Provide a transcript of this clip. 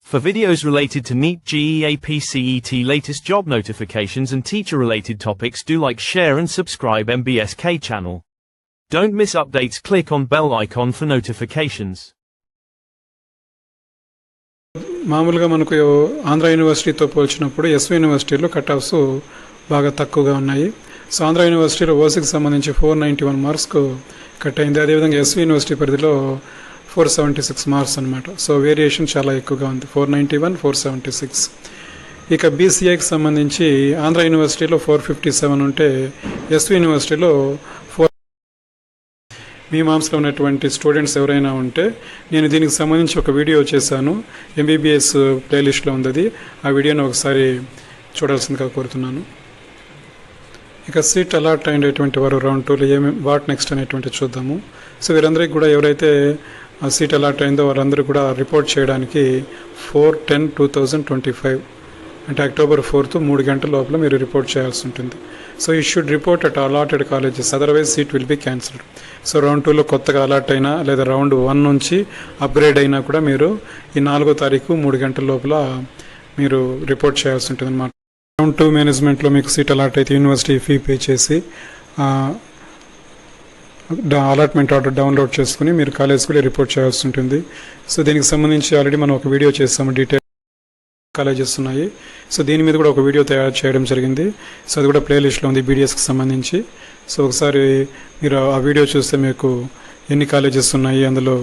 For videos related to NEET GEAP CET latest job notifications and teacher-related topics, do like, share and subscribe MBSK channel. Don't miss updates, click on bell icon for notifications. మామూలుగా మనకు ఆంధ్ర యూనివర్సిటీతో పోల్చినప్పుడు SV యూనివర్సిటీలో cut offs బాగా తక్కువగా ఉన్నాయి. So Andhra యూనివర్సిటీలో ఓసీకి సంబంధించి 491 మార్క్స్కు cut అయింది. అదేవిధంగా ఎస్వి యూనివర్సిటీ పరిధిలో 476 మార్క్స్ అనమాట. సో వేరియేషన్ చాలా ఎక్కువగా ఉంది, 491, 476. ఇక బీసీఐకి సంబంధించి ఆంధ్ర యూనివర్సిటీలో 457 ఉంటే ఎస్వి యూనివర్సిటీలో 4. మీమాంస్లో ఉన్నటువంటి స్టూడెంట్స్ ఎవరైనా ఉంటే నేను దీనికి సంబంధించి ఒక వీడియో చేశాను, ఎంబీబీఎస్ ప్లేలిస్ట్లో ఉంది అది. ఆ వీడియోని ఒకసారి చూడాల్సిందిగా కోరుతున్నాను. ఇక సీట్ అలాట్ అయినటువంటి వారు రౌండ్ 2లో వాట్ నెక్స్ట్ అనేటువంటి చూద్దాము. సో వీరందరికీ కూడా ఎవరైతే ఆ సీట్ అలాట్ అయిందో వారందరూ కూడా రిపోర్ట్ చేయడానికి 4/10/2025 అంటే అక్టోబర్ 4th 3 గంటల లోపల మీరు రిపోర్ట్ చేయాల్సి ఉంటుంది. So you should report at allotted colleges, otherwise seat will be cancelled. So round 2లో కొత్తగా అలాట్ అయినా లేదా రౌండ్ 1 నుంచి అప్గ్రేడ్ అయినా కూడా మీరు ఈ 4వ తారీఖు 3 గంటల లోపల మీరు రిపోర్ట్ చేయాల్సి ఉంటుంది అన్నమాట. రౌండ్ 2 మేనేజ్మెంట్లో మీకు సీట్ అలాట్ అయితే యూనివర్సిటీ ఫీ పే చేసి అలాట్మెంట్ ఆర్డర్ డౌన్లోడ్ చేసుకుని మీరు కాలేజ్కి రిపోర్ట్ చేయాల్సి ఉంటుంది. సో దీనికి సంబంధించి ఆల్రెడీ మనం ఒక వీడియో చేస్తాము, డీటెయిల్ కాలేజెస్ ఉన్నాయి. సో దీని మీద కూడా ఒక వీడియో తయారు చేయడం జరిగింది. సో అది కూడా ప్లేలిస్ట్లో ఉంది బీడీఎస్కి సంబంధించి. సో ఒకసారి మీరు ఆ వీడియో చూస్తే మీకు ఎన్ని కాలేజెస్ ఉన్నాయి, అందులో